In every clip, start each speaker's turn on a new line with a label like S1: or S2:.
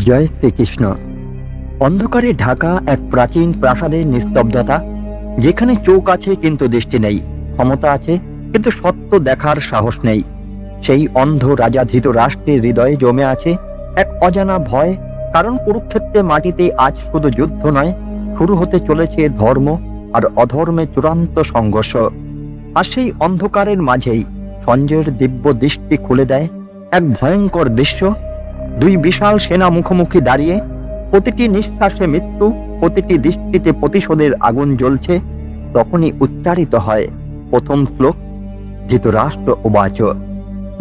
S1: জয় শ্রীকৃষ্ণ। অন্ধকারে ঢাকা এক প্রাচীন প্রাসাদের নিস্তব্ধতা, যেখানে চোখ আছে কিন্তু দৃষ্টি নেই, ক্ষমতা আছে কিন্তু সত্য দেখার সাহস নেই। সেই অন্ধ রাজাধীত রাষ্ট্রের হৃদয়ে জমে আছে এক অজানা ভয়, কারণ কুরুক্ষেত্রে মাটিতে আজ শুধু যুদ্ধ নয়, শুরু হতে চলেছে ধর্ম আর অধর্মের চূড়ান্ত সংঘর্ষ। আর সেই অন্ধকারের মাঝেই সঞ্জয়ের দিব্য দৃষ্টি খুলে দেয় এক ভয়ঙ্কর দৃশ্য। দুই বিশাল সেনা মুখোমুখি দাঁড়িয়ে, প্রতিটি নিঃশ্বাসে মৃত্যু, প্রতিটি দৃষ্টিতে প্রতিশোধের আগুন জ্বলছে। তখনই উচ্চারিত হয় প্রথম শ্লোক, ধৃতরাষ্ট্র উবাচ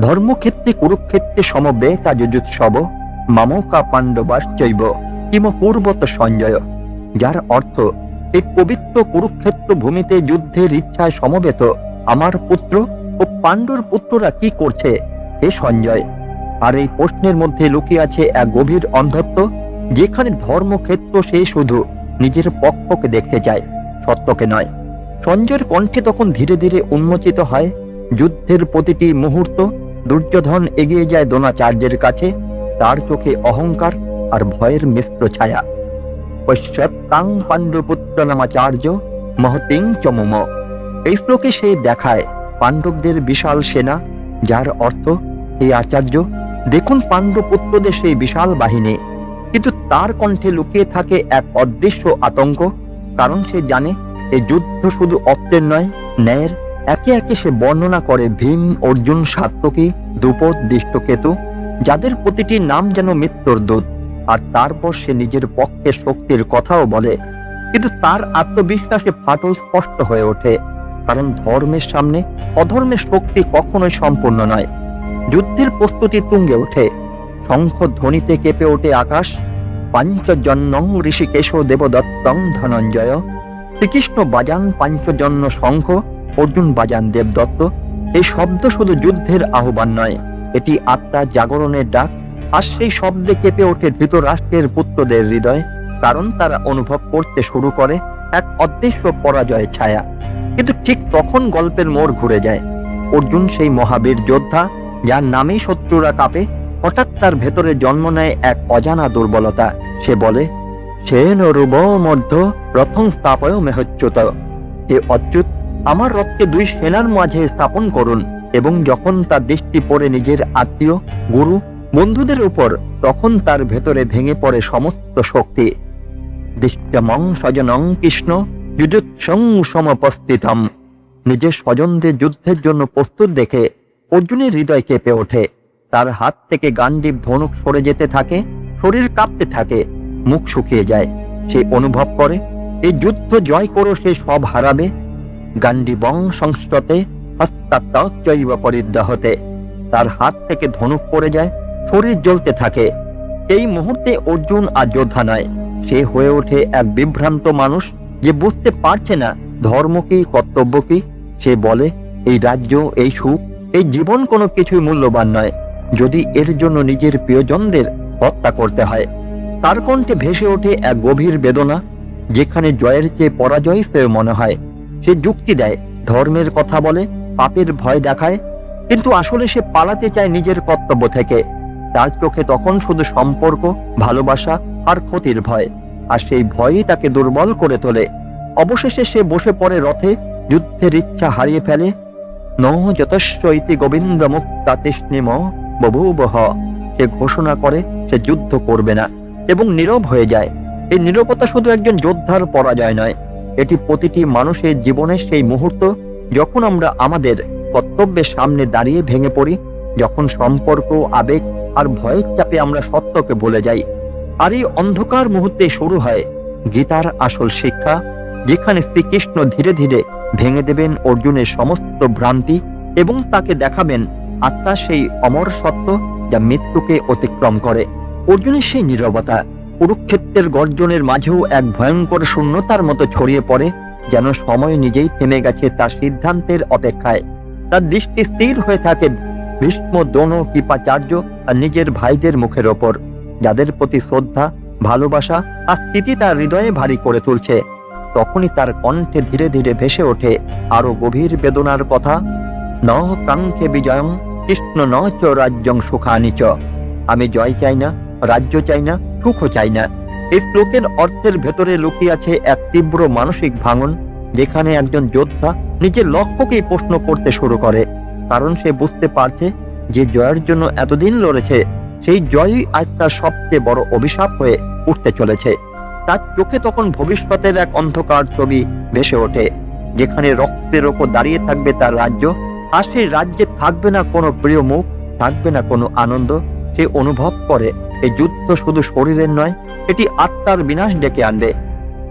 S1: ধর্মক্ষেত্রে কুরুক্ষেত্রে সমবেতা যুজুৎসব মামকা পাণ্ডবাশ্চৈব কিম পূর্বত সঞ্জয়। যার অর্থ, এই পবিত্র কুরুক্ষেত্র ভূমিতে যুদ্ধের ইচ্ছায় সমবেত আমার পুত্র ও পাণ্ডুর পুত্ররা কি করছে হে সঞ্জয়। আর এই প্রশ্নের মধ্যে লুকিয়ে আছে এক গভীর অন্ধত্ব, যেখানে ধর্মক্ষেত্র সে শুধু নিজের পক্ষকে দেখতে চায়, সত্যকে নয়। সঞ্জয়ের কণ্ঠে তখন ধীরে ধীরে উন্মোচিত হয় যুদ্ধের প্রতিটি মুহূর্ত। দুর্যোধন এগিয়ে যায় দ্রোণাচার্যের কাছে, তার চোখে অহংকার আর ভয়ের মিশ্র ছায়া। পশ্চাৎ পাণ্ডুপুত্র নামাচার্য মহতিং চমুম। এই শ্লোকে সে দেখায় পাণ্ডবদের বিশাল সেনা, যার অর্থ, হে আচার্য, দেখুন পাণ্ডুপুত্রদের সেই বিশাল বাহিনী। কিন্তু তার কণ্ঠে লুকিয়ে থাকে এক অদৃশ্য আতঙ্ক, কারণ সে জানে এই যুদ্ধ শুধু অস্ত্রের নয়, ন্যায়ের। একে একে সে বর্ণনা করে ভীম, অর্জুন, সাত্যকী, দ্রুপদ, দৃষ্টকেতু, যাদের প্রতিটি নাম যেন মৃত্যুর দূত। আর তারপর সে নিজের পক্ষে শক্তির কথাও বলে, কিন্তু তার আত্মবিশ্বাসে ফাটল স্পষ্ট হয়ে ওঠে, কারণ ধর্মের সামনে অধর্মের শক্তি কখনোই সম্পূর্ণ নয়। যুদ্ধের প্রস্তুতি তুঙ্গে ওঠে, শঙ্খ ধ্বনিতে কেঁপে ওঠে আকাশ। পাঞ্চজন্যং ঋষিকেশ দেবদত্তং ধনঞ্জয়। শ্রীকৃষ্ণ বাজান পাঞ্চজন্য শঙ্খ, অর্জুন বাজান দেবদত্ত। এই শব্দ শুধু যুদ্ধের আহ্বান নয়, এটি আত্মার জাগরণের ডাক। আর সেই শব্দে কেঁপে ওঠে ধৃতরাষ্ট্রের পুত্রদের হৃদয়, কারণ তারা অনুভব করতে শুরু করে এক অদৃশ্য পরাজয়ের ছায়া। কিন্তু ঠিক তখন গল্পের মোড় ঘুরে যায়। অর্জুন, সেই মহাবীর যোদ্ধা যার নামেই শত্রুরা কাঁপে, হঠাৎ তার ভেতরে জন্ম নেয় এক অজানা দুর্বলতা। সে বলে, সেন রূপ মধ্য রথং স্থাপয় মেহচ্যুত। হে অচ্যুত, আমার রথকে দুই সেনার মাঝে স্থাপন করুন। এবং যখন তার দৃষ্টি পড়ে নিজের আত্মীয়, গুরু, বন্ধুদের উপর, তখন তার ভেতরে ভেঙে পড়ে সমস্ত শক্তি। দৃষ্টমং স্বজনং কৃষ্ণ যুজুৎসং সমপস্থিতম। নিজের স্বজনদের যুদ্ধের জন্য প্রস্তুত দেখে অর্জুনের হৃদয় কেঁপে ওঠে। তার হাত থেকে গান্ডীব ধনুক সরে যেতে থাকে, শরীর কাঁপতে থাকে, মুখ শুকিয়ে যায়। সে অনুভব করে এই যুদ্ধ জয় করে সে সব হারাবে। গান্ডীবং সংস্রতে হস্তাত্তচৈব পরিদ্যাহতে। তার হাত থেকে ধনুক পড়ে যায়, শরীর জ্বলতে থাকে। এই মুহূর্তে অর্জুন আর যোদ্ধা নয়, সে হয়ে ওঠে এক বিভ্রান্ত মানুষ, যে বুঝতে পারছে না ধর্ম কি, কর্তব্য কি। সে বলে, এই রাজ্য, এই সুখ, এই জীবন কোনো কিছুই মূল্যবান নয়, যদি এর জন্য নিজের প্রিয়জনদের হত্যা করতে হয়। তার কণ্ঠে ভেসে ওঠে এক গভীর বেদনা, যেখানে জয়ের চেয়ে পরাজয় শ্রেয় মনে হয়। সে যুক্তি দেয়, ধর্মের কথা বলে, পাপের ভয় দেখায়, কিন্তু আসলে সে পালাতে চায় নিজের কর্তব্য থেকে। তার চোখে তখন শুধু সম্পর্ক, ভালোবাসা আর ক্ষতির ভয়, আর সেই ভয়ই তাকে দুর্বল করে তোলে। অবশেষে সে বসে পড়ে রথে, যুদ্ধের ইচ্ছা হারিয়ে ফেলে। ন যতস্য ইতি গোবিন্দ মুক্তা তৃষ্ণিম বভূবহ। সে ঘোষণা করে সে যুদ্ধ করবে না এবং নীরব হয়ে যায়। এই নীরবতা শুধু একজন যোদ্ধার পরাজয় নয়, এটি প্রতিটি মানুষের জীবনের সেই মুহূর্ত যখন আমরা আমাদের কর্তব্যের সামনে দাঁড়িয়ে ভেঙে পড়ি, যখন সম্পর্ক, আবেগ আর ভয়ের চাপে আমরা সত্যকে ভুলে যাই। আর এই অন্ধকার মুহূর্তে শুরু হয় গীতার আসল শিক্ষা, যেখানে শ্রীকৃষ্ণ ধীরে ধীরে ভেঙে দেবেন অর্জুনের সমস্ত ভ্রান্তি এবং তাকে দেখাবেন আত্মা সেই অমর সত্য যা মৃত্যুকে অতিক্রম করে। অর্জুনের সেই নীরবতা কুরুক্ষেত্রের গর্জনের মাঝেও এক ভয়ঙ্কর শূন্যতার মতো ছড়িয়ে পড়ে, যেন সময় নিজেই থেমে গেছে তার সিদ্ধান্তের অপেক্ষায়। তার দৃষ্টি স্থির হয়ে থাকে ভীষ্ম, দ্রোণ, কৃপাচার্য আর নিজের ভাইদের মুখের ওপর, যাদের প্রতি শ্রদ্ধা, ভালোবাসা আর স্থিতি তার হৃদয়ে ভারী করে তুলছে। তখনই তার কণ্ঠে ধীরে ধীরে ভেসে ওঠে আরো গভীর বেদনার কথা। ন কাঙ্ক্ষে বিজয়ং কৃষ্ণ ন চ রাজ্যং সুখানি চ। আমি জয় চাই না, রাজ্য চাই না, সুখও চাই না। এই শ্লোকের অর্থের ভেতরে লুকিয়ে আছে এক তীব্র মানসিক ভাঙন, যেখানে একজন যোদ্ধা নিজের লক্ষ্যকেই প্রশ্ন করতে শুরু করে। কারণ সে বুঝতে পারছে যে জয়ের জন্য এতদিন লড়েছে, সেই জয়ই আজ তার সবচেয়ে বড় অভিশাপ হয়ে উঠতে চলেছে। তার চোখে তখন ভবিষ্যতের এক অন্ধকার ছবি ভেসে ওঠে, যেখানে রক্তের ওপর দাঁড়িয়ে থাকবে তার রাজ্য, আর সেই রাজ্যে থাকবে না কোনো প্রিয় মুখ, থাকবে না কোনো আনন্দ। সে অনুভব করে এই যুদ্ধ শুধু শরীরের নয়, এটি আত্মার বিনাশ ডেকে আনবে।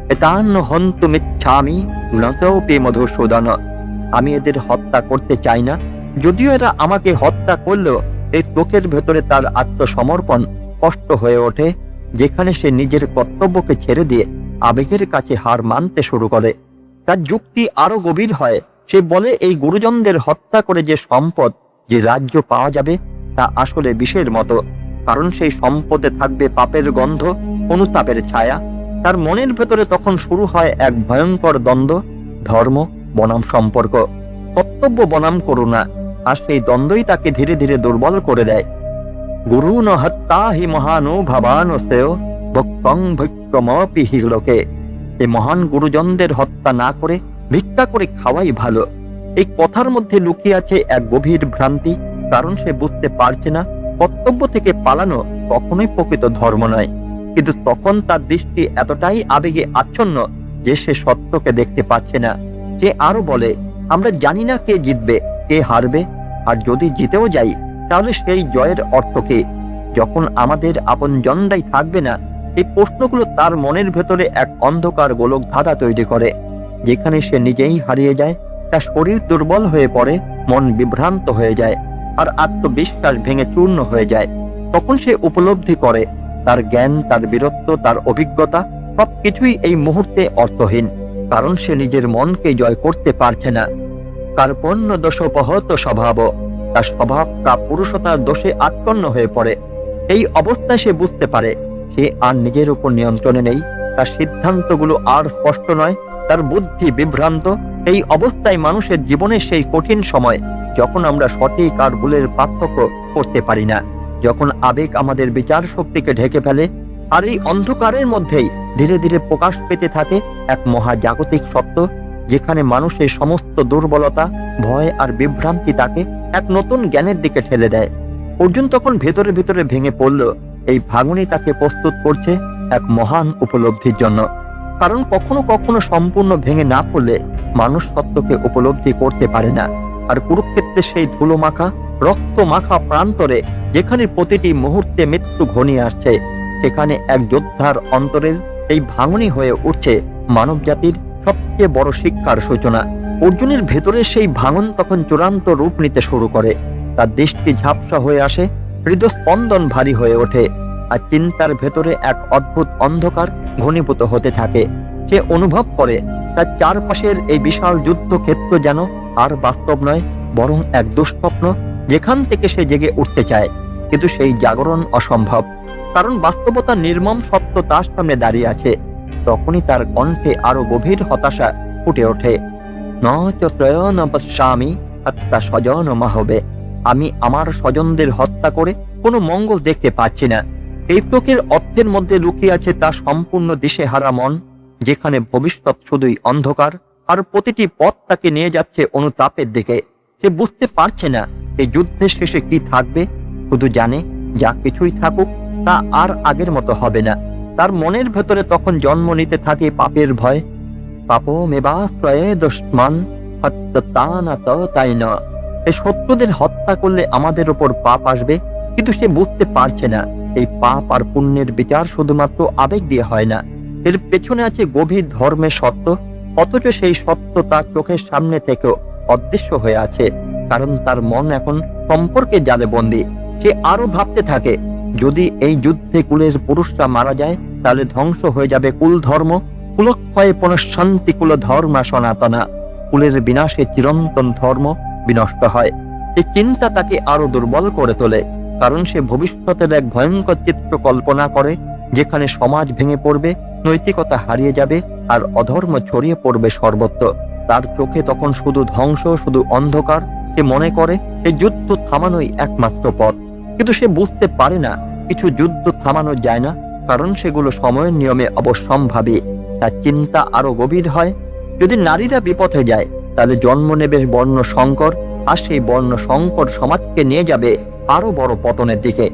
S1: এতান্ন হন্তুমিচ্ছামি নতোপি মধুসূদন। আমি এদের হত্যা করতে চাই না, যদিও এরা আমাকে হত্যা করলেও এই চোখের ভেতরে তার আত্মসমর্পণ কষ্ট হয়ে ওঠে, যেখানে সে নিজের কর্তব্যকে ছেড়ে দিয়ে আবেগের কাছে হার মানতে শুরু করে। তার যুক্তি আরো গভীর হয়। সে বলে এই গুরুজনদের হত্যা করে যে সম্পদ, যে রাজ্য পাওয়া যাবে, তা আসলে বিষের মতো। কারণ সেই সম্পদে থাকবে পাপের গন্ধ, অনুতাপের ছায়া। তার মনের ভেতরে তখন শুরু হয় এক ভয়ঙ্কর দ্বন্দ্ব, ধর্ম বনাম সম্পর্ক, কর্তব্য বনাম করুণা। আর সেই দ্বন্দ্বই তাকে ধীরে ধীরে দুর্বল করে দেয়। গুরু ন হত্যা হি মহানুভাবানস্তেয় ভক্তং ভৈক্যমপি হি লোকে। এই মহান গুরুজনদের হত্যা না করে ভিক্ষা করে খাওয়াই ভালো। এই কথার মধ্যে লুকিয়ে আছে এক গভীর ভ্রান্তি। কারণ সে বুঝতে পারছে না কর্তব্য থেকে পালানো কখনোই প্রকৃত ধর্ম নয়। কিন্তু তখন তার দৃষ্টি এতটাই আবেগে আচ্ছন্ন যে সে সত্যকে দেখতে পাচ্ছে না। সে আরো বলে, আমরা জানি না কে জিতবে, কে হারবে, আর যদি জিতেও যাই তাহলে সেই জয়ের অর্থ কি, যখন আমাদের আপনজনরাই থাকবে না। এই প্রশ্নগুলো তার মনের ভেতরে এক অন্ধকার গোলক ধাঁধা তৈরি করে, যেখানে সে নিজেই হারিয়ে যায়। তার শরীর দুর্বল হয়ে পড়ে, মন বিভ্রান্ত হয়ে যায়, আর আত্মবিশ্বাস ভেঙে চূর্ণ হয়ে যায়। তখন সে উপলব্ধি করে তার জ্ঞান, তার বীরত্ব, তার অভিজ্ঞতা সবকিছুই এই মুহূর্তে অর্থহীন। কারণ সে নিজের মনকে জয় করতে পারছে না। কার্পণ্য দোষোপহত স্বভাব, তার স্বভাব পুরুষতার দোষে আচ্ছন্ন হয়ে পড়ে। এই অবস্থায় সে বুঝতে পারে সে আর নিজের উপর নিয়ন্ত্রণে নেই। তার সিদ্ধান্তগুলো আর স্পষ্ট নয়, তার বুদ্ধি বিভ্রান্ত। এই অবস্থায় মানুষের জীবনের সেই কঠিন সময়, যখন আমরা সঠিক আর ভুলের পার্থক্য করতে পারি না, যখন আবেগ আমাদের বিচার শক্তিকে ঢেকে ফেলে। আর এই অন্ধকারের মধ্যেই ধীরে ধীরে প্রকাশ পেতে থাকে এক মহাজাগতিক সত্য, যেখানে মানুষের সমস্ত দুর্বলতা, ভয় আর বিভ্রান্তি তাকে এক নতুন জ্ঞানের দিকে ঠেলে দেয়। অর্জুন তখন ভেতরে ভেতরে ভেঙে পড়ল। এই ভাঙনই তাকে প্রস্তুত করছে এক মহান উপলব্ধির জন্য। কারণ কখনো কখনো সম্পূর্ণ ভেঙে না পড়লে মানুষ সত্যকে উপলব্ধি করতে পারে না। আর কুরুক্ষেত্রে সেই ধুলো মাখা, রক্ত মাখা প্রান্তরে, যেখানে প্রতিটি মুহূর্তে মৃত্যু ঘনিয়ে আসছে, সেখানে এক যোদ্ধার অন্তরের এই ভাঙনই হয়ে উঠছে মানব জাতির সবচেয়ে বড় শিক্ষার সূচনা। অর্জুনের ভেতরে সেই ভাঙন তখন চূড়ান্ত রূপ নিতে শুরু করে। তার দৃষ্টি ঝাপসা হয়ে আসে, হৃদস্পন্দন ভারী হয়ে ওঠে, আর চিন্তার ভেতরে এক অদ্ভুত অন্ধকার ঘনীভূত হতে থাকে। সে অনুভব করে তার চারপাশের এই বিশাল যুদ্ধক্ষেত্র যেন আর বাস্তব নয়, বরং এক দুঃস্বপ্ন, যেখান থেকে সে জেগে উঠতে চায়, কিন্তু সেই জাগরণ অসম্ভব। কারণ বাস্তবতার নির্মম সত্য তার সামনে দাঁড়িয়ে আছে। তখনই তার কণ্ঠে আরো গভীর হতাশা ফুটে ওঠে। ন চ ত্রয়ণ পশ্যামি হত্যা স্বজন মাহবে। আমি আমার স্বজনদের হত্যা করে কোনো মঙ্গল দেখতে পাচ্ছি না। এই শ্লোকের অর্থের মধ্যে লুকিয়ে আছে তার সম্পূর্ণ দিশেহারা মন, যেখানে ভবিষ্যৎ শুধুই অন্ধকার, আর প্রতিটি পথ তাকে নিয়ে যাচ্ছে অনুতাপের দিকে। সে বুঝতে পারছে না এই যুদ্ধের শেষে কি থাকবে, শুধু জানে যা কিছুই থাকুক তা আর আগের মতো হবে না। তার মনের ভেতরে তখন জন্ম নিতে থাকে পাপের ভয়। পাপো মেবাশ্রয়ে দুষ্মান হত্যতানাত তাই না। এই শত্রুদের হত্যা করলে আমাদের উপর পাপ আসবে, কিন্তু সে বুঝতে পারছে না এই পাপ আর পুণ্যের বিচার শুধুমাত্র আবেগ দিয়ে হয় না। এর পেছনে আছে গভীর ধর্মের সত্য, অথচ সেই সত্য তার চোখের সামনে থেকেও অদৃশ্য হয়ে আছে। কারণ তার মন এখন সম্পর্কে জালে বন্দী। সে আরো ভাবতে থাকে, যদি এই যুদ্ধে কুলের পুরুষরা মারা যায়, তাহলে ধ্বংস হয়ে যাবে কুল ধর্ম। কুলক্ষয়ে পুনঃশান্তি কুল ধর্মা সনাতনা। কুলের বিনাশে চিরন্তন ধর্ম বিনষ্ট হয়। এই চিন্তা তাকে আরো দুর্বল করে তোলে। কারণ সে ভবিষ্যতের এক ভয়ঙ্কর চিত্র কল্পনা করে, যেখানে সমাজ ভেঙে পড়বে, নৈতিকতা হারিয়ে যাবে, আর অধর্ম ছড়িয়ে পড়বে সর্বত্র। তার চোখে তখন শুধু ধ্বংস, শুধু অন্ধকার। সে মনে করে এই যুদ্ধ থামানোই একমাত্র পথ, কিন্তু সে বুঝতে পারে না কিছু যুদ্ধ থামানো যায় না, কারণ সেগুলো সময়ের নিয়মে অবশ্যম্ভাবী। তার চিন্তা আরো গভীর হয়। যদি নারীরা বিপথে যায়, তাহলে জন্ম নেবে বর্ণ সংকর, আর সেই বর্ণ সংকর সমাজকে নিয়ে যাবে আরো বড় পতনের দিকে।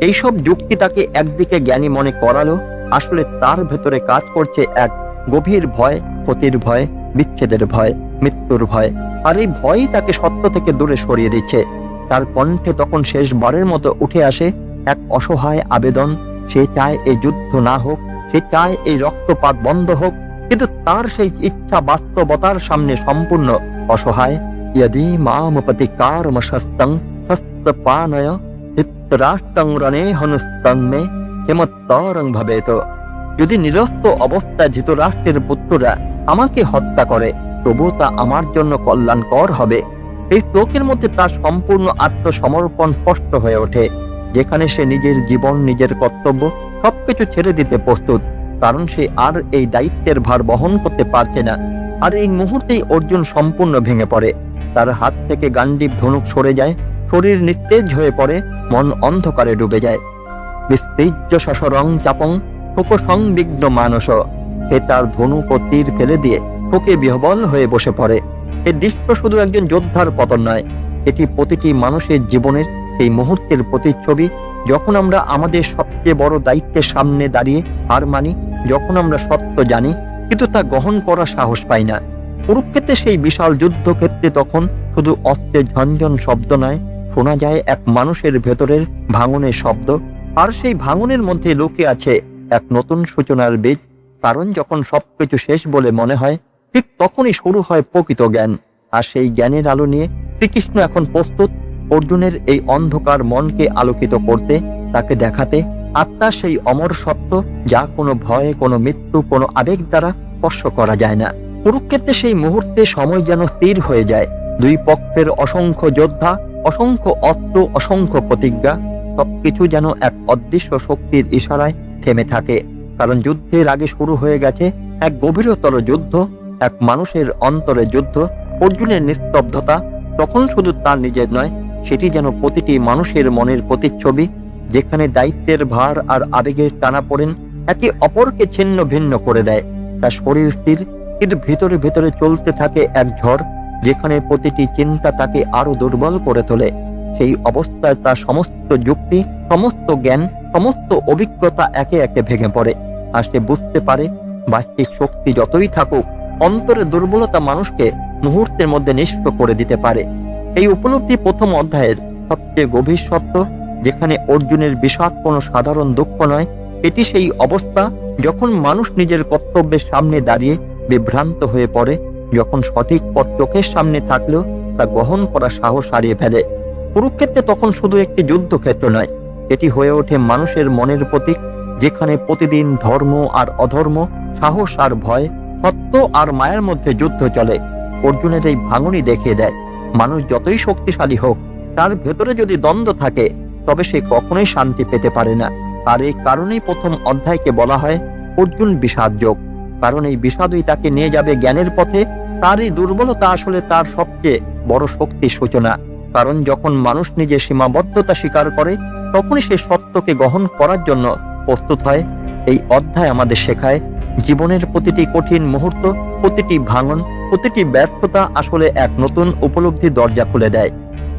S1: এইসব যুক্তি তাকে একদিকে জ্ঞানী মনে করালো, আসলে তার ভেতরে কাজ করছে এক গভীর ভয়, ক্ষতির ভয়, বিচ্ছেদের ভয়, মৃত্যুর ভয়। আর এই ভয়ই তাকে সত্য থেকে দূরে সরিয়ে দিচ্ছে। তার কণ্ঠে তখন শেষবারের মতো উঠে আসে এক অসহায় আবেদন। সে চায় এই যুদ্ধ না হোক, সে চায় এই রক্তপাত বন্ধ হোক, কিন্তু তার সেই ইচ্ছা বাস্তবতার সামনে সম্পূর্ণ অসহায়। यदि मामपति कार्मशस्तं शस्त्रपानय চিত্তরাষ্ট্রং রণে হনুস্তং মে হেমত্তরং ভবেত। যদি নিরস্ত অবস্থায় ধৃতরাষ্ট্রের পুত্ররা আমাকে হত্যা করে, তবু তা আমার জন্য কল্যাণকর হবে। এই শ্লোকের মধ্যে তার সম্পূর্ণ আত্মসমর্পণ স্পষ্ট হয়ে ওঠে, যেখানে সে নিজের জীবন, নিজের কর্তব্য সবকিছু ছেড়ে দিতে প্রস্তুত, কারণ সে আর এই দায়িত্বের ভার বহন করতে পারছে না। আর এই মুহূর্তেই অর্জুন সম্পূর্ণ ভেঙে পড়ে। তার হাত থেকে গান্ডীব ধনুক সরে যায়, শরীর নিস্তেজ হয়ে পড়ে, মন অন্ধকারে ডুবে যায়। বিস্তৃজ্য শশরং চাপং শোক সংবিঘ্ন মানস। সে তার ধনুক ও তীর ফেলে দিয়ে শোকে বিহ্বল হয়ে বসে পড়ে। এই দৃশ্য শুধু একজন যোদ্ধার পতন নয়, এটি প্রতিটি মানুষের জীবনের সেই মুহূর্তের প্রতিচ্ছবি, যখন আমরা আমাদের সবচেয়ে বড় দায়িত্বের সামনে দাঁড়িয়ে হার মানি, যখন আমরা সত্য জানি কিন্তু তা গ্রহণ করার সাহস পাই না। কুরুক্ষেত্রে সেই বিশাল যুদ্ধক্ষেত্রে তখন শুধু অস্ত্রের ঝনঝন শব্দ নয়, শোনা যায় এক মানুষের ভেতরের ভাঙনের শব্দ। আর সেই ভাঙনের মধ্যে লুকিয়ে আছে এক নতুন সূচনার বীজ। কারণ যখন সবকিছু শেষ বলে মনে হয়, ঠিক তখনই শুরু হয় প্রকৃত জ্ঞান। আর সেই জ্ঞানের আলো নিয়ে শ্রীকৃষ্ণ এখন প্রস্তুত অর্জুনের এই অন্ধকার মনকে আলোকিত করতে, তাকে দেখাতে আত্মার সেই অমর সত্য, যা কোনো ভয়, কোনো মৃত্যু, কোনো আবেগ দ্বারা স্পর্শ করা যায় না। কুরুক্ষেত্রে সেই মুহূর্তে সময় যেন স্থির হয়ে যায়। দুই পক্ষের অসংখ্য যোদ্ধা, অসংখ্য অস্ত্র, অসংখ্য প্রতিজ্ঞা, সবকিছু যেন এক অদৃশ্য শক্তির ইশারায় থেমে থাকে। কারণ যুদ্ধের আগে শুরু হয়ে গেছে এক গভীরতর যুদ্ধ, এক মানুষের অন্তরে যুদ্ধ। অর্জুনের নিস্তব্ধতা তখন শুধু তার নিজের নয়, সেটি যেন প্রতিটি মানুষের মনের প্রতিচ্ছবি, যেখানে দায়িত্বের ভার আর আবেগের টানাপোড়েন একে অপরকে ছিন্ন ভিন্ন করে দেয়। তার শরীর স্থির, কিন্তু ভিতরে ভিতরে চলতে থাকে এক ঝড়, যেখানে প্রতিটি চিন্তা তাকে আরো দুর্বল করে তোলে। সেই অবস্থায় তার সমস্ত যুক্তি, সমস্ত জ্ঞান, সমস্ত অভিজ্ঞতা একে একে ভেঙে পড়ে। আর সে বুঝতে পারে, বাহ্যিক শক্তি যতই থাকুক, অন্তরের দুর্বলতা মানুষকে মুহূর্তের মধ্যে নিঃস্ব করে দিতে পারে। এই উপলব্ধি প্রথম অধ্যায়ের সবচেয়ে গভীর সত্য, যেখানে অর্জুনের বিষাদ কোনো সাধারণ দুঃখ নয়। এটি সেই অবস্থা যখন মানুষ নিজের কর্তব্যের সামনে দাঁড়িয়ে বিভ্রান্ত হয়ে পড়ে, যখন সঠিক পথ চোখের সামনে থাকলেও তা গ্রহণ করার সাহস হারিয়ে ফেলে। কুরুক্ষেত্রে তখন শুধু একটি যুদ্ধক্ষেত্র নয়, এটি হয়ে ওঠে মানুষের মনের প্রতীক, যেখানে প্রতিদিন ধর্ম আর অধর্ম, সাহস আর ভয়, সত্য আর মায়ের মধ্যে যুদ্ধ চলে। অর্জুনের এই ভাঙনই দেখিয়ে দেয়, মানুষ যতই শক্তিশালী হোক, তার ভেতরে যদি দ্বন্দ্ব থাকে, তবে সে কখনোই শান্তি পেতে পারে না। আর এই কারণেই প্রথম অধ্যায়কে বলা হয় অর্জুন বিষাদ যোগ। কারণ এই বিষাদই তাকে নিয়ে যাবে জ্ঞানের পথে। তার এই দুর্বলতা আসলে তার সবচেয়ে বড় শক্তির সূচনা। কারণ যখন মানুষ নিজের সীমাবদ্ধতা স্বীকার করে, তখনই সে সত্যকে গ্রহণ করার জন্য প্রস্তুত হয়। এই অধ্যায় আমাদের শেখায়, জীবনের প্রতিটি কঠিন মুহূর্ত, প্রতিটি ভাঙন, প্রতিটি ব্যস্ততা আসলে এক নতুন উপলব্ধির দরজা খুলে দেয়।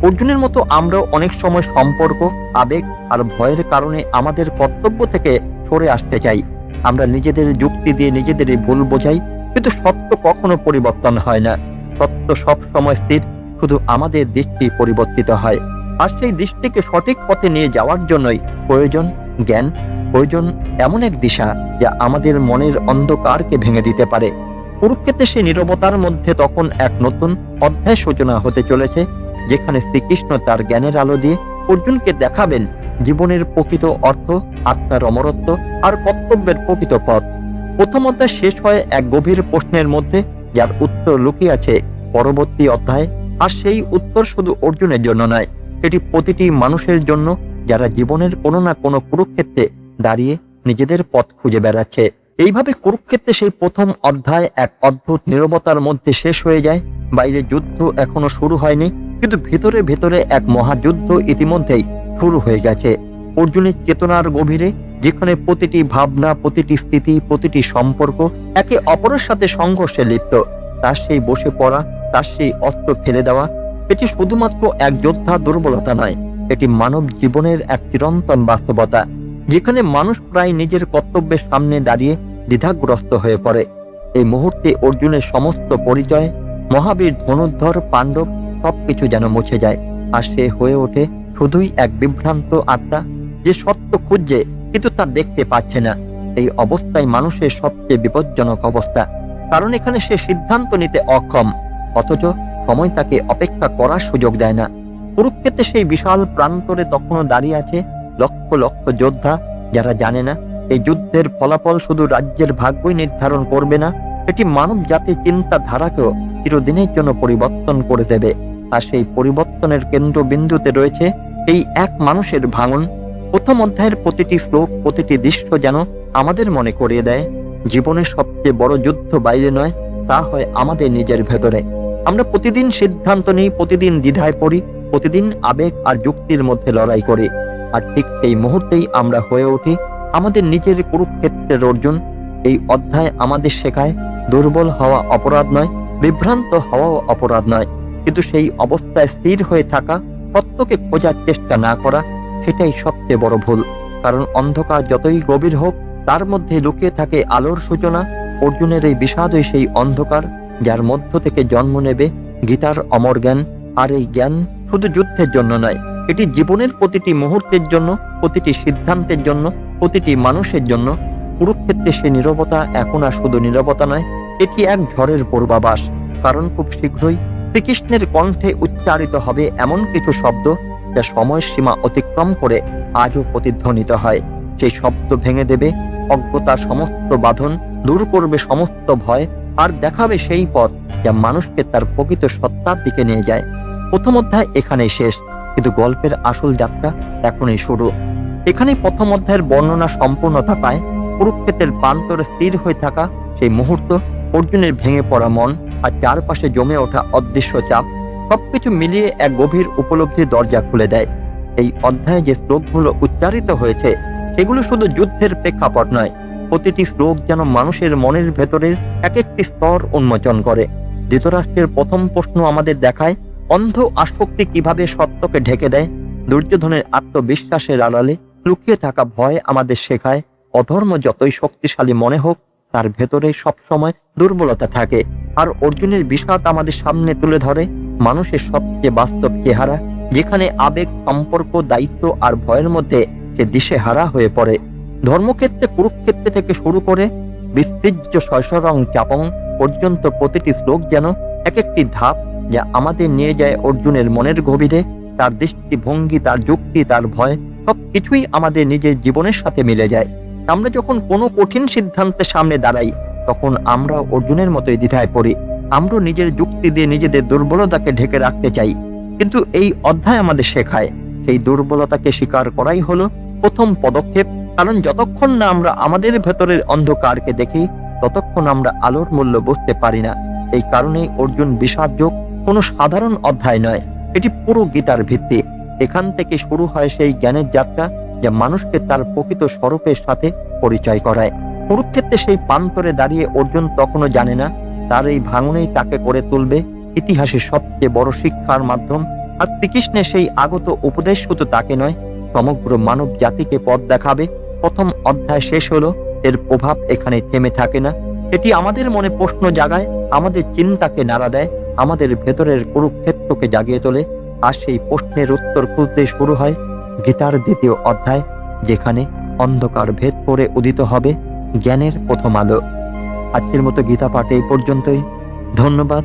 S1: অর্জুনের মতো আমরাও অনেক সময় সম্পর্ক, আবেগ আর ভয়ের কারণে আমাদের কর্তব্য থেকে সরে আসতে চাই। আমরা নিজেদের যুক্তি দিয়ে নিজেদেরই ভুল বোঝাই, কিন্তু সত্য কখনো পরিবর্তন হয় না। সত্য সব সময় স্থির, শুধু আমাদের দৃষ্টি পরিবর্তিত হয়। আর সেই দৃষ্টিকে সঠিক পথে নিয়ে যাওয়ার জন্যই প্রয়োজন জ্ঞান, প্রয়োজন এমন এক দিশা যা আমাদের মনের অন্ধকারকে ভেঙে দিতে পারে। কুরুক্ষেত্রে সেই নীরবতার মধ্যে তখন এক নতুন অধ্যায় সূচনা হতে চলেছে, যেখানে শ্রীকৃষ্ণ তার জ্ঞানের আলো দিয়ে অর্জুনকে দেখাবেন জীবনের প্রকৃত অর্থ, আত্মার অমরত্ব আর কর্তব্যের প্রকৃত পথ। প্রথম অধ্যায় শেষ হয় এক গভীর প্রশ্নের মধ্যে, যার উত্তর লুকিয়ে আছে পরবর্তী অধ্যায়। আর সেই উত্তর শুধু অর্জুনের জন্য নয়, এটি প্রতিটি মানুষের জন্য, যারা জীবনের কোনো না কোনো কুরুক্ষেত্রে দাঁড়িয়ে নিজেদের পথ খুঁজে বেড়াচ্ছে। এইভাবে কুরুক্ষেত্রে সেই প্রথম অধ্যায় এক অদ্ভুত নীরবতার মধ্যে শেষ হয়ে যায়। বাইরে যুদ্ধ এখনো শুরু হয়নি, কিন্তু ভিতরে ভিতরে এক মহাযুদ্ধ ইতিমধ্যেই শুরু হয়ে গেছে। অর্জুনের চেতনার গভীরে, যেখানে প্রতিটি ভাবনা, প্রতিটি স্থিতি, প্রতিটি সম্পর্ক একে অপরের সাথে সংঘর্ষে লিপ্ত। তার সেই বসে পড়া, তার সেই অস্ত্র ফেলে দেওয়া, এটি শুধুমাত্র এক যোদ্ধা দুর্বলতা নয়, এটি মানব জীবনের এক চিরন্তন বাস্তবতা, যেখানে মানুষ প্রায় নিজের কর্তব্যের সামনে দাঁড়িয়ে দ্বিধাগ্রস্ত হয়ে পড়ে। এই মুহূর্তে অর্জুনের সমস্ত পরিচয়, মহাবীর, ধনুর্ধর, পাণ্ডব, সবকিছু যেন মুছে যায়, আর সে হয়ে ওঠে শুধুই এক বিভ্রান্ত আত্মা, যে সত্য খুঁজছে কিন্তু তা দেখতে পাচ্ছে না। এই অবস্থায় মানুষের সবচেয়ে বিপজ্জনক অবস্থা, কারণ এখানে সে সিদ্ধান্ত নিতে অক্ষম, অথচ সময় তাকে অপেক্ষা করার সুযোগ দেয় না। কুরুক্ষেত্রে সেই বিশাল প্রান্তরে তখনও দাঁড়িয়ে আছে লক্ষ লক্ষ যোদ্ধা, যারা জানে না এই যুদ্ধের ফলাফল শুধু রাজ্যের ভাগ্যই নির্ধারণ করবে না, এটি মানব জাতির চিন্তাধারাকেও চিরদিনের জন্য পরিবর্তন করে দেবে। আর সেই পরিবর্তনের কেন্দ্রবিন্দুতে রয়েছে এই এক মানুষের ভাঙন। প্রথম অধ্যায়ের প্রতিটি শ্লোক, প্রতিটি দৃশ্য যেন আমাদের মনে করিয়ে দেয়, জীবনের সবচেয়ে বড় যুদ্ধ বাইরে নয়, তা হয় আমাদের নিজের ভেতরে। আমরা প্রতিদিন সিদ্ধান্ত নিই, প্রতিদিন দ্বিধায় পড়ি, প্রতিদিন আবেগ আর যুক্তির মধ্যে লড়াই করি, আর ঠিক সেই মুহূর্তেই আমরা হয়ে উঠি আমাদের নিজের কুরুক্ষেত্রের অর্জুন। এই অধ্যায় আমাদের শেখায় দুর্বল হওয়া অপরাধ নয়, বিভ্রান্ত হওয়াও অপরাধ নয়, কিন্তু সেই অবস্থায় স্থির হয়ে থাকা, সত্যকে খোঁজার চেষ্টা না করা, সেটাই সবচেয়ে বড় ভুল। কারণ অন্ধকার যতই গভীর হোক, তার মধ্যে লুকিয়ে থাকে আলোর সূচনা। অর্জুনের এই বিষাদই সেই অন্ধকার, যার মধ্য থেকে জন্ম নেবে গীতার অমর জ্ঞান। আর এই জ্ঞান শুধু যুদ্ধের জন্য নয়, এটি জীবনের প্রতিটি মুহূর্তের জন্য, প্রতিটি সিদ্ধান্তের জন্য, প্রতিটি মানুষের জন্য। কুরুক্ষেত্রে সে নীরবতা এখন আর শুধু নীরবতা নয়, এটি এক ঝড়ের পূর্বাভাস। কারণ খুব শীঘ্রই শ্রীকৃষ্ণের কণ্ঠে উচ্চারিত হবে এমন কিছু শব্দ, যা সময় সীমা অতিক্রম করে আজও প্রতিধ্বনিত হয়। সেই শব্দ ভেঙে দেবে অজ্ঞতার সমস্ত বাঁধন, দূর করবে সমস্ত ভয়, আর দেখাবে সেই পথ যা মানুষকে তার প্রকৃত সত্তার দিকে নিয়ে যায়। প্রথম অধ্যায় এখানেই শেষ, কিন্তু গল্পের আসল যাত্রা এখনই শুরু। এখানেই প্রথম অধ্যায়ের বর্ণনা সম্পূর্ণতা পায়। কুরুক্ষেত্রের প্রান্তরে স্থির হয়ে থাকা সেই মুহূর্ত, অর্জুনের ভেঙে পড়া মন, আর চারপাশে জমে ওঠা অদৃশ্য চাপ, সবকিছু মিলিয়ে এক গভীর উপলব্ধির দরজা খুলে দেয়। এই অধ্যায়ে যে শ্লোকগুলো উচ্চারিত হয়েছে, সেগুলো শুধু যুদ্ধের প্রেক্ষাপট নয়, প্রতিটি শ্লোক যেন মানুষের মনের ভেতরের এক একটি স্তর উন্মোচন করে। ধৃতরাষ্ট্রের প্রথম প্রশ্ন আমাদের দেখায় অন্ধ আসক্তি কিভাবে সত্যকে ঢেকে দেয়। দুর্যোধনের আত্মবিশ্বাসের আড়ালে লুকিয়ে থাকা ভয় আমাদের শেখায় অধর্ম যতই শক্তিশালী মনে হোক, তার ভেতরে সবসময় দুর্বলতা থাকে। আর অর্জুনের বিষাদ আমাদের সামনে তুলে ধরে মানুষের সবচেয়ে বাস্তব চেহারা, যেখানে আবেগ, সম্পর্ক, দায়িত্ব আর ভয়ের মধ্যে সে দিশেহারা হয়ে পড়ে। ধর্মক্ষেত্রে কুরুক্ষেত্র থেকে শুরু করে বিস্তৃত শৈশবং চাপং পর্যন্ত প্রতিটি শ্লোক যেন এক একটি ধাপ, যা আমাদের নিয়ে যায় অর্জুনের মনের গভীরে। তার দৃষ্টিভঙ্গি, তার যুক্তি, তার ভয়, সবকিছুই আমাদের নিজের জীবনের সাথে মিলে যায়। আমরা যখন কোনো কঠিন সিদ্ধান্তের সামনে দাঁড়াই, তখন আমরা অর্জুনের মতোই দ্বিধায় পড়ি। আমরা নিজের যুক্তি দিয়ে নিজেদের দুর্বলতাকে ঢেকে রাখতে চাই, কিন্তু এই অধ্যায় আমাদের শেখায় সেই দুর্বলতাকে স্বীকার করাই হলো প্রথম পদক্ষেপ। কারণ যতক্ষণ না আমরা আমাদের ভেতরের অন্ধকারকে দেখি, ততক্ষণ আমরা আলোর মূল্য বুঝতে পারি না। এই কারণেই অর্জুন বিষাদযোগ কোনো সাধারণ অধ্যায় নয়, এটি পুরো গীতার ভিত্তি। এখান থেকে শুরু হয় সেই জ্ঞানের যাত্রা, যা মানুষকে তার প্রকৃত স্বরূপের সাথে পরিচয় করায়। কুরুক্ষেত্রে সেই প্রান্তরে দাঁড়িয়ে অর্জুন তখনও জানে না তার এই ভাঙনেই তাকে করে তুলবে ইতিহাসের সবচেয়ে বড় শিক্ষার মাধ্যম। আর শ্রীকৃষ্ণের সেই আগত উপদেশ শুধু তাকে নয়, সমগ্র মানব জাতিকে পথ দেখাবে। প্রথম অধ্যায় শেষ হলো, এর প্রভাব এখানে থেমে থাকে না। এটি আমাদের মনে প্রশ্ন জাগায়, আমাদের চিন্তাকে নাড়া দেয়, আমাদের ভেতরের কুরুক্ষেত্রকে জাগিয়ে তোলে। আর সেই প্রশ্নের উত্তর খুঁজতে শুরু হয় গীতার দ্বিতীয় অধ্যায়, যেখানে অন্ধকার ভেদ করে উদিত হবে জ্ঞানের প্রথম আলো। আজকের মতো গীতা পাঠ এই পর্যন্তই। ধন্যবাদ।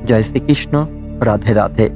S1: জয় শ্রীকৃষ্ণ। রাধে রাধে।